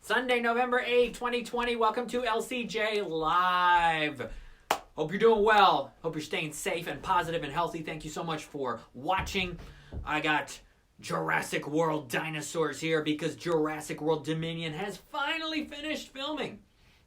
Sunday, November 8, 2020. Welcome to LCJ Live. Hope you're doing well. Hope you're staying safe and positive and healthy. Thank you so much for watching. I got Jurassic World dinosaurs here because Jurassic World Dominion has finally finished filming.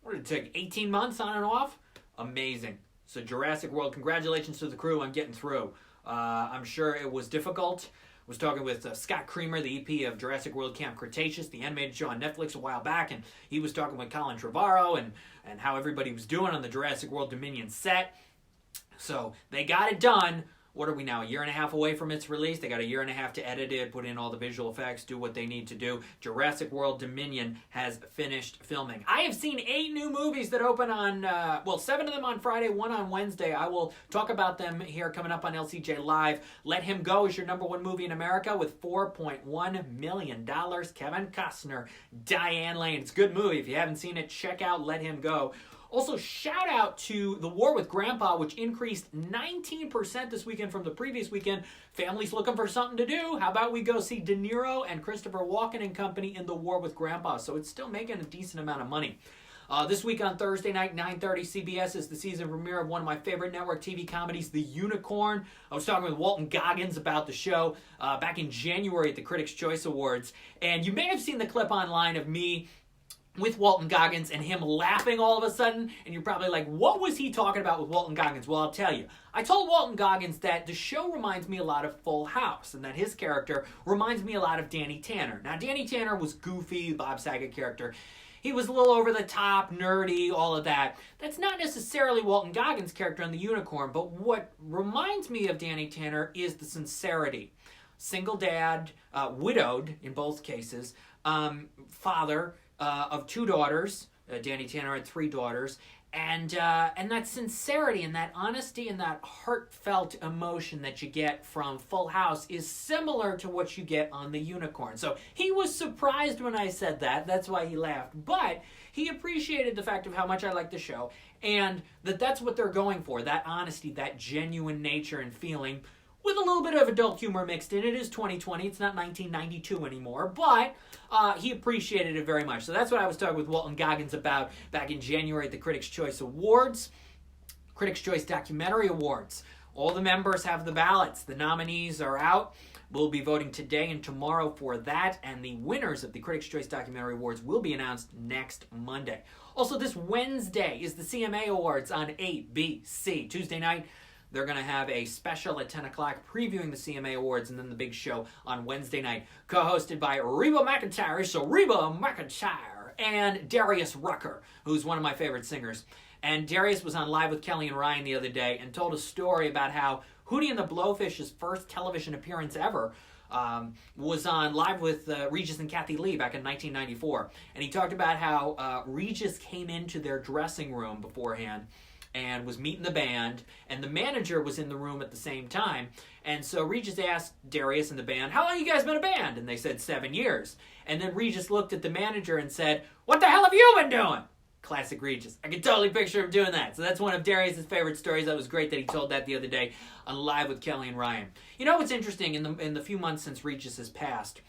What did it take, 18 months on and off? Amazing. So Jurassic World, congratulations to the crew on getting through. I'm sure it was difficult. I was talking with Scott Creamer, the EP of Jurassic World Camp Cretaceous, the animated show on Netflix a while back, and he was talking with Colin Trevorrow and how everybody was doing on the Jurassic World Dominion set. So they got it done. What are we now, a year and a half away from its release? They got a year and a half to edit it, put in all the visual effects, do what they need to do. Jurassic World Dominion has finished filming. I have seen 8 new movies that open on, 7 of them on Friday, 1 on Wednesday. I will talk about them here coming up on LCJ Live. Let Him Go is your #1 movie in America with $4.1 million. Kevin Costner, Diane Lane. It's a good movie. If you haven't seen it, check out Let Him Go. Also, shout out to The War with Grandpa, which increased 19% this weekend from the previous weekend. Families looking for something to do. How about we go see De Niro and Christopher Walken and company in The War with Grandpa? So it's still making a decent amount of money. This week on Thursday night, 9:30, CBS is the season premiere of one of my favorite network TV comedies, The Unicorn. I was talking with Walton Goggins about the show back in January at the Critics' Choice Awards. And you may have seen the clip online of me with Walton Goggins and him laughing all of a sudden, and you're probably like, what was he talking about with Walton Goggins? Well, I'll tell you. I told Walton Goggins that the show reminds me a lot of Full House, and that his character reminds me a lot of Danny Tanner. Now, Danny Tanner was goofy, Bob Saget character. He was a little over the top, nerdy, all of that. That's not necessarily Walton Goggins' character on The Unicorn, but what reminds me of Danny Tanner is the sincerity. Single dad, widowed in both cases, father, of 2 daughters. Danny Tanner had 3 daughters. And that sincerity and that honesty and that heartfelt emotion that you get from Full House is similar to what you get on The Unicorn. So he was surprised when I said that. That's why he laughed. But he appreciated the fact of how much I like the show and that's what they're going for, that honesty, that genuine nature and feeling, with a little bit of adult humor mixed in. It is 2020. It's not 1992 anymore, but he appreciated it very much. So that's what I was talking with Walton Goggins about back in January at the Critics' Choice Awards. Critics' Choice Documentary Awards. All the members have the ballots. The nominees are out. We'll be voting today and tomorrow for that, and the winners of the Critics' Choice Documentary Awards will be announced next Monday. Also, this Wednesday is the CMA Awards on ABC. Tuesday night, they're going to have a special at 10 o'clock previewing the CMA Awards, and then the big show on Wednesday night, co-hosted by Reba McEntire, and Darius Rucker, who's one of my favorite singers. And Darius was on Live with Kelly and Ryan the other day and told a story about how Hootie and the Blowfish's first television appearance ever was on Live with Regis and Kathy Lee back in 1994. And he talked about how Regis came into their dressing room beforehand and was meeting the band, and the manager was in the room at the same time. And so Regis asked Darius and the band, how long you guys been a band? And they said 7 years. And then Regis looked at the manager and said, what the hell have you been doing? Classic Regis. I can totally picture him doing that. So that's one of Darius' favorite stories. That was great that he told that the other day on Live with Kelly and Ryan. You know what's interesting, in the few months since Regis has passed,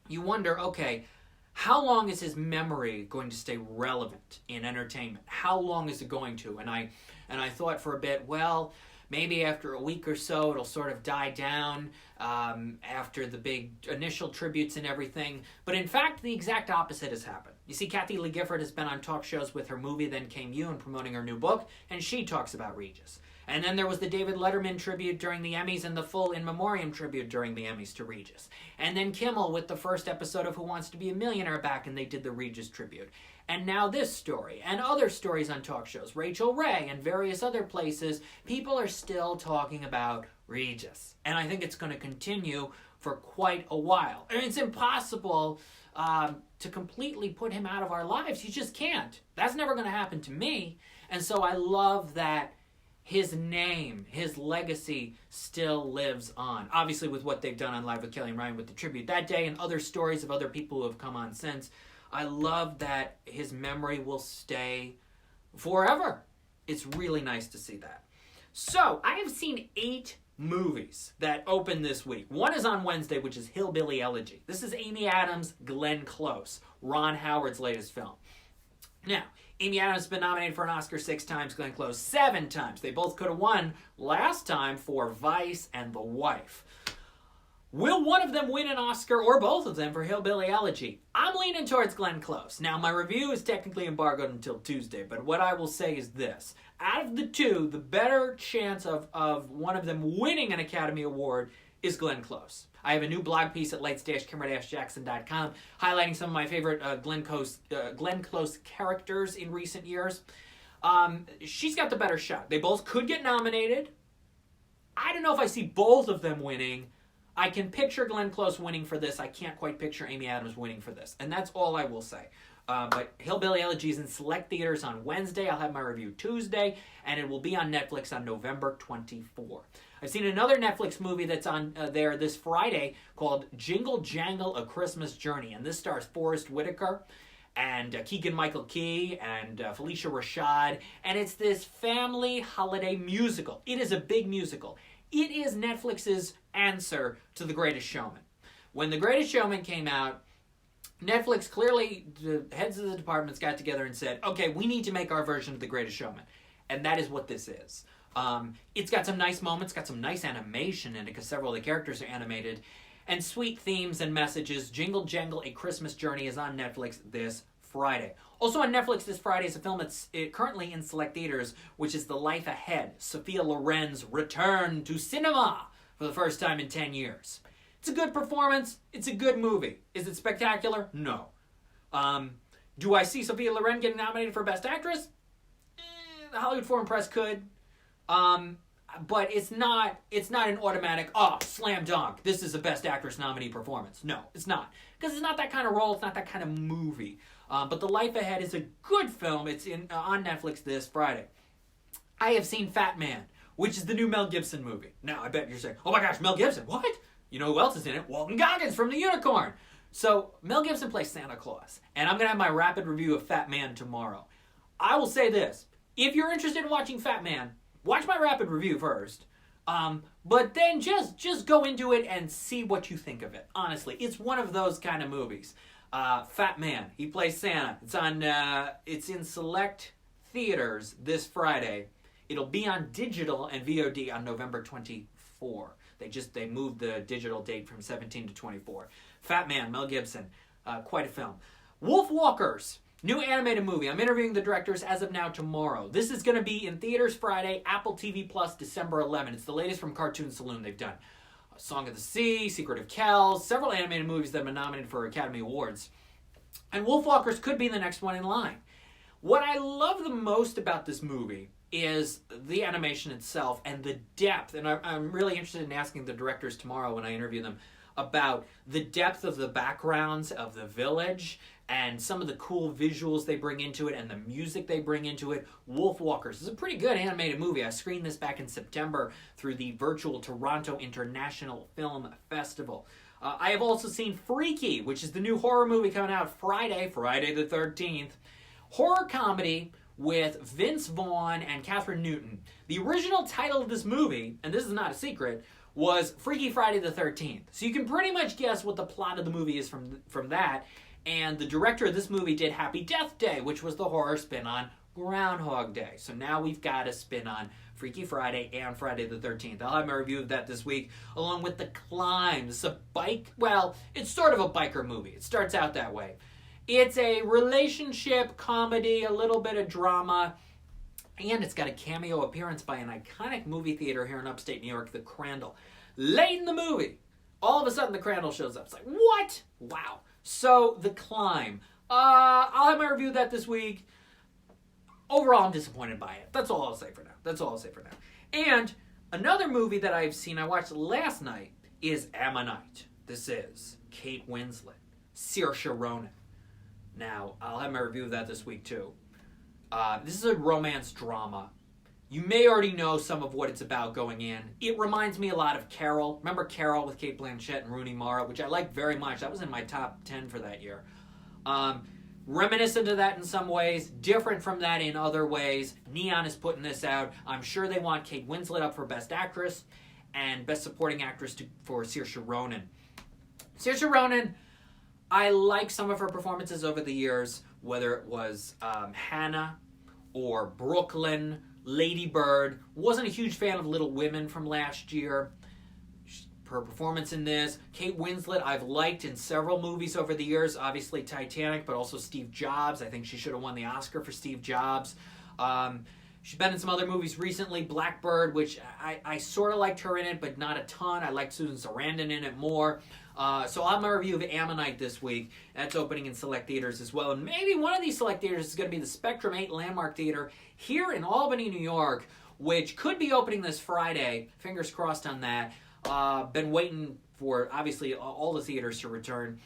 you wonder, okay, how long is his memory going to stay relevant in entertainment? How long is it going to? And I thought for a bit, well, maybe after a week or so it'll sort of die down after the big initial tributes and everything. But in fact, the exact opposite has happened. You see, Kathy Lee Gifford has been on talk shows with her movie Then Came You and promoting her new book, and she talks about Regis. And then there was the David Letterman tribute during the Emmys and the full In Memoriam tribute during the Emmys to Regis. And then Kimmel with the first episode of Who Wants to Be a Millionaire back, and they did the Regis tribute. And now this story, and other stories on talk shows, Rachel Ray and various other places, people are still talking about Regis. And I think it's going to continue for quite a while. And it's impossible to completely put him out of our lives. You just can't. That's never going to happen to me. And so I love that his name, his legacy still lives on. Obviously with what they've done on Live with Kelly and Ryan with the tribute that day and other stories of other people who have come on since. I love that his memory will stay forever. It's really nice to see that. So, I have seen 8 movies that open this week. One is on Wednesday, which is Hillbilly Elegy. This is Amy Adams, Glenn Close, Ron Howard's latest film. Now, Amy Adams has been nominated for an Oscar 6 times, Glenn Close 7 times. They both could have won last time for Vice and The Wife. Will one of them win an Oscar, or both of them, for Hillbilly Elegy? I'm leaning towards Glenn Close. Now, my review is technically embargoed until Tuesday, but what I will say is this. Out of the two, the better chance of one of them winning an Academy Award is Glenn Close. I have a new blog piece at lights-camera-jackson.com highlighting some of my favorite Glenn Close characters in recent years. She's got the better shot. They both could get nominated. I don't know if I see both of them winning. I can picture Glenn Close winning for this. I can't quite picture Amy Adams winning for this. And that's all I will say. But Hillbilly Elegy is in select theaters on Wednesday. I'll have my review Tuesday. And it will be on Netflix on November 24. I've seen another Netflix movie that's on there this Friday called Jingle Jangle: A Christmas Journey. And this stars Forrest Whitaker and Keegan-Michael Key and Felicia Rashad. And it's this family holiday musical. It is a big musical. It is Netflix's answer to The Greatest Showman. When The Greatest Showman came out, Netflix clearly, the heads of the departments got together and said, okay, we need to make our version of The Greatest Showman. And that is what this is. It's got some nice moments, got some nice animation in it because several of the characters are animated, and sweet themes and messages. Jingle Jangle: A Christmas Journey is on Netflix this Friday. Also on Netflix this Friday is a film that's currently in select theaters, which is The Life Ahead, Sophia Loren's return to cinema for the first time in 10 years. It's a good performance. It's a good movie. Is it spectacular? No. Do I see Sophia Loren getting nominated for Best Actress? The Hollywood Foreign Press could. But it's not an automatic, slam dunk, this is a Best Actress nominee performance. No, it's not. Because it's not that kind of role, it's not that kind of movie. But The Life Ahead is a good film. It's on Netflix this Friday. I have seen Fat Man, which is the new Mel Gibson movie. Now, I bet you're saying, oh my gosh, Mel Gibson, what? You know who else is in it? Walton Goggins from The Unicorn. So, Mel Gibson plays Santa Claus. And I'm going to have my rapid review of Fat Man tomorrow. I will say this. If you're interested in watching Fat Man, watch my rapid review first. But then just go into it and see what you think of it. Honestly, it's one of those kind of movies. Fat Man, he plays Santa. It's in select theaters this Friday. It'll be on digital and VOD on November 24. They moved the digital date from 17 to 24. Fat Man, Mel Gibson, quite a film. Wolf Walkers, new animated movie. I'm interviewing the directors as of now tomorrow. This is going to be in theaters Friday, Apple TV Plus, December 11. It's the latest from Cartoon Saloon. They've done Song of the Sea, Secret of Kells, several animated movies that have been nominated for Academy Awards. And Wolf Walkers could be the next one in line. What I love the most about this movie is the animation itself and the depth. And I'm really interested in asking the directors tomorrow when I interview them about the depth of the backgrounds of the village and some of the cool visuals they bring into it and the music they bring into it. Wolf Walkers is a pretty good animated movie. I screened this back in September through the virtual Toronto International Film Festival. I have also seen Freaky, which is the new horror movie coming out Friday the 13th. Horror comedy with Vince Vaughn and Catherine Newton. The original title of this movie, and this is not a secret, was Freaky Friday the 13th. So you can pretty much guess what the plot of the movie is from that. And the director of this movie did Happy Death Day, which was the horror spin on Groundhog Day. So now we've got a spin on Freaky Friday and Friday the 13th. I'll have my review of that this week, along with The Climb. It's it's sort of a biker movie. It starts out that way. It's a relationship comedy, a little bit of drama, and it's got a cameo appearance by an iconic movie theater here in upstate New York, the Crandall. Late in the movie, all of a sudden the Crandall shows up. It's like, what? Wow. So, The Climb. I'll have my review of that this week. Overall, I'm disappointed by it. That's all I'll say for now. And another movie that I've seen, I watched last night, is Ammonite. This is Kate Winslet, Saoirse Ronan. Now, I'll have my review of that this week, too. This is a romance drama. You may already know some of what it's about going in. It reminds me a lot of Carol. Remember Carol with Cate Blanchett and Rooney Mara, which I like very much. That was in my top 10 for that year. Reminiscent of that in some ways, different from that in other ways. Neon is putting this out. I'm sure they want Kate Winslet up for Best Actress. and Best Supporting Actress for Saoirse Ronan. Saoirse Ronan, I like some of her performances over the years, whether it was Hannah or Brooklyn, Lady Bird. Wasn't a huge fan of Little Women from last year. Her performance in this. Kate Winslet, I've liked in several movies over the years. Obviously Titanic, but also Steve Jobs. I think she should have won the Oscar for Steve Jobs. She's been in some other movies recently. Blackbird, which I sort of liked her in it, but not a ton. I liked Susan Sarandon in it more. So I'll have my review of Ammonite this week. That's opening in select theaters as well. And maybe one of these select theaters is going to be the Spectrum 8 Landmark Theater here in Albany, New York, which could be opening this Friday. Fingers crossed on that. Been waiting for, obviously, all the theaters to return.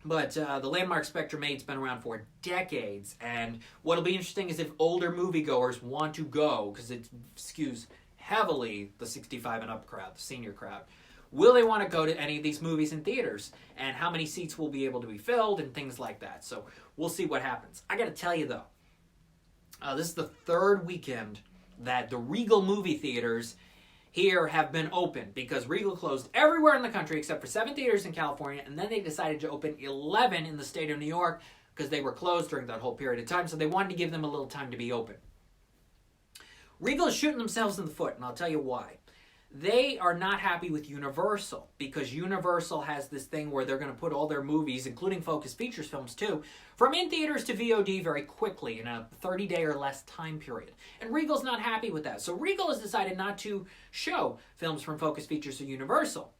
But the Landmark Spectrum 8's been around for decades. And what'll be interesting is if older moviegoers want to go, because it skews heavily the 65 and up crowd, the senior crowd. Will they want to go to any of these movies in theaters? And how many seats will be able to be filled and things like that. So we'll see what happens. I got to tell you, though, this is the third weekend that the Regal movie theaters here have been open, because Regal closed everywhere in the country except for 7 theaters in California, and then they decided to open 11 in the state of New York because they were closed during that whole period of time, so they wanted to give them a little time to be open. Regal is shooting themselves in the foot, and I'll tell you why. They are not happy with Universal, because Universal has this thing where they're going to put all their movies, including Focus Features films too, from in theaters to VOD very quickly in a 30-day or less time period. And Regal's not happy with that. So Regal has decided not to show films from Focus Features or Universal.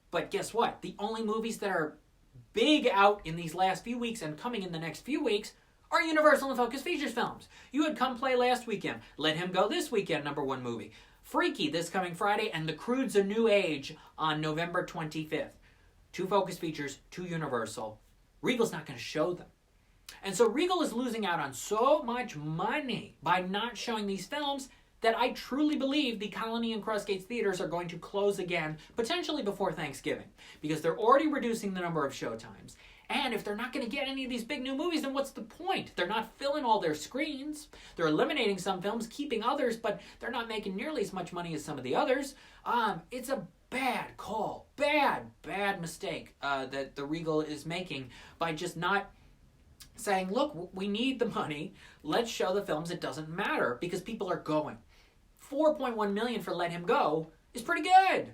But guess what? The only movies that are big out in these last few weeks and coming in the next few weeks are Universal and Focus Features films. You had Come Play last weekend. Let Him Go this weekend, #1 movie. Freaky this coming Friday, and The Croods: A New Age on November 25th. 2 Focus Features, 2 Universal. Regal's not going to show them. And so Regal is losing out on so much money by not showing these films that I truly believe the Colony and Crossgates theaters are going to close again, potentially before Thanksgiving, because they're already reducing the number of showtimes. And if they're not going to get any of these big new movies, then what's the point? They're not filling all their screens. They're eliminating some films, keeping others, but they're not making nearly as much money as some of the others. It's a bad call. Bad mistake that the Regal is making by just not saying, look, we need the money. Let's show the films. It doesn't matter because people are going. $4.1 million for Let Him Go is pretty good.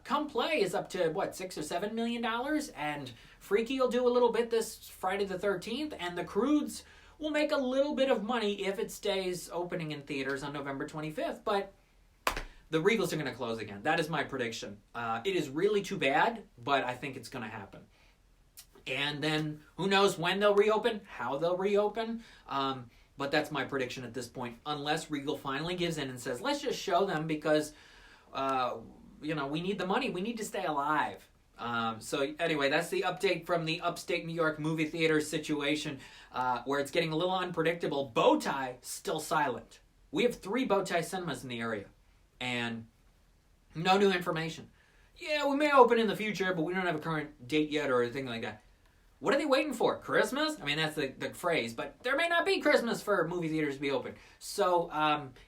Come Play is up to, $6 or $7 million, and Freaky will do a little bit this Friday the 13th, and The Croods will make a little bit of money if it stays opening in theaters on November 25th, but the Regals are going to close again. That is my prediction. It is really too bad, but I think it's going to happen. And then who knows when they'll reopen, how they'll reopen, but that's my prediction at this point, unless Regal finally gives in and says, let's just show them because we need the money. We need to stay alive. So anyway, that's the update from the upstate New York movie theater situation, where it's getting a little unpredictable. Bowtie still silent. We have 3 Bowtie cinemas in the area, and no new information. Yeah, we may open in the future, but we don't have a current date yet or anything like that. What are they waiting for? Christmas? I mean, that's the phrase, but there may not be Christmas for movie theaters to be open. So,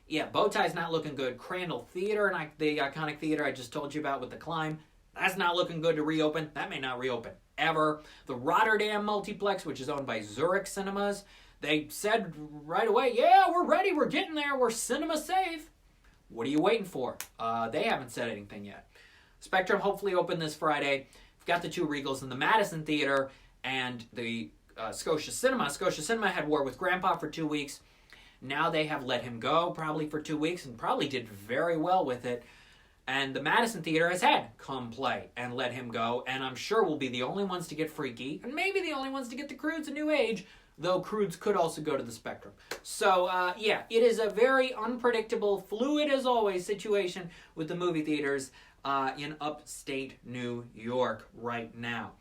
Bowtie's not looking good. Crandall Theater, and the iconic theater I just told you about with the climb, that's not looking good to reopen. That may not reopen ever. The Rotterdam Multiplex, which is owned by Zurich Cinemas, they said right away, yeah, we're ready, we're getting there, we're cinema safe. What are you waiting for? They haven't said anything yet. Spectrum hopefully open this Friday. We've got the 2 Regals in the Madison Theater and the Scotia Cinema. Scotia Cinema had War with Grandpa for 2 weeks. Now they have Let Him Go probably for 2 weeks and probably did very well with it. And the Madison Theater has had Come Play and Let Him Go, and I'm sure we'll be the only ones to get Freaky, and maybe the only ones to get The Croods: A New Age, though Croods could also go to the Spectrum. So, it is a very unpredictable, fluid as always situation with the movie theaters in upstate New York right now.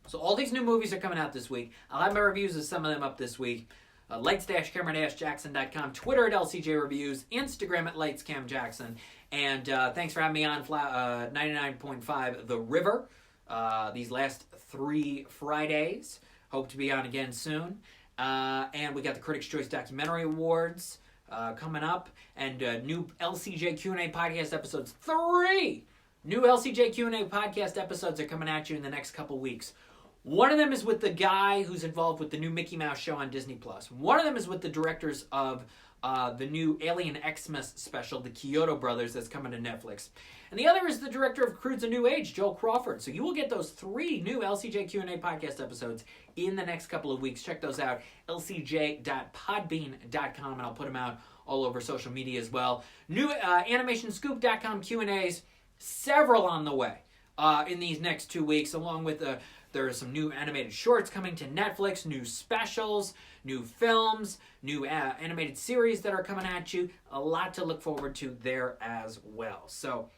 So all these new movies are coming out this week. I'll have my reviews of some of them up this week. Lights-camera-jackson.com, Twitter at LCJ Reviews, Instagram at LightsCamJackson. And thanks for having me on 99.5 The River these last 3 Fridays. Hope to be on again soon. And we got the Critics' Choice Documentary Awards coming up, and new LCJ Q&A podcast episodes. 3 new LCJ Q&A podcast episodes are coming at you in the next couple weeks. One of them is with the guy who's involved with the new Mickey Mouse show on Disney+. One of them is with the directors of the new Alien Xmas special, the Kyoto Brothers, that's coming to Netflix. And the other is the director of Crude's A New Age, Joel Crawford. So you will get those 3 new LCJ Q&A podcast episodes in the next couple of weeks. Check those out, lcj.podbean.com, and I'll put them out all over social media as well. New animationscoop.com Q&As, several on the way in these next 2 weeks, along with there are some new animated shorts coming to Netflix, new specials, new films, new animated series that are coming at you. A lot to look forward to there as well. So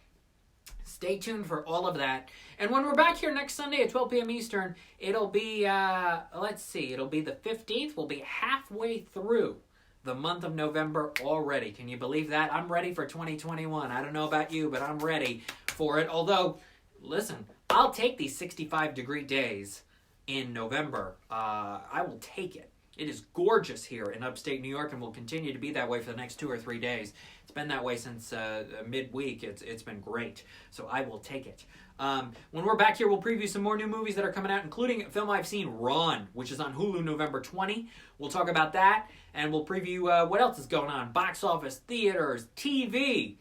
stay tuned for all of that. And when we're back here next Sunday at 12 p.m. Eastern, it'll be, it'll be the 15th. We'll be halfway through the month of November already. Can you believe that? I'm ready for 2021. I don't know about you, but I'm ready for it. Although, listen, I'll take these 65-degree days in November. I will take it. It is gorgeous here in upstate New York and will continue to be that way for the next 2 or 3 days. It's been that way since midweek. It's been great. So I will take it. When we're back here, we'll preview some more new movies that are coming out, including a film I've seen, Run, which is on Hulu November 20. We'll talk about that, and we'll preview what else is going on. Box office, theaters, TV.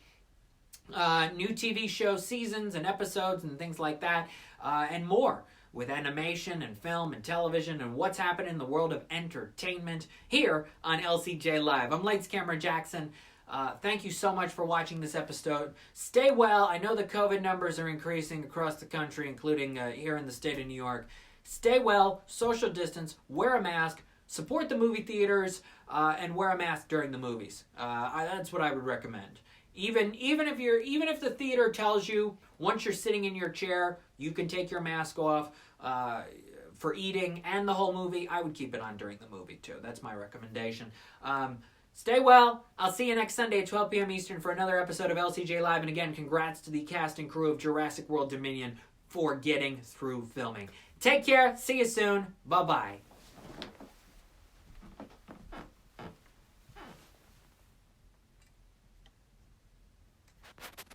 New TV show seasons and episodes and things like that, and more with animation and film and television and what's happening in the world of entertainment here on LCJ Live. I'm Lights Camera Jackson. Thank you so much for watching this episode. Stay well. I know the COVID numbers are increasing across the country, including here in the state of New York. Stay well, social distance, wear a mask, support the movie theaters, and wear a mask during the movies. That's what I would recommend. Even if the theater tells you once you're sitting in your chair you can take your mask off for eating and the whole movie, I would keep it on during the movie too. That's my recommendation. Stay well. I'll see you next Sunday at 12 p.m. Eastern for another episode of LCJ Live. And again, congrats to the cast and crew of Jurassic World Dominion for getting through filming. Take care. See you soon. Bye-bye.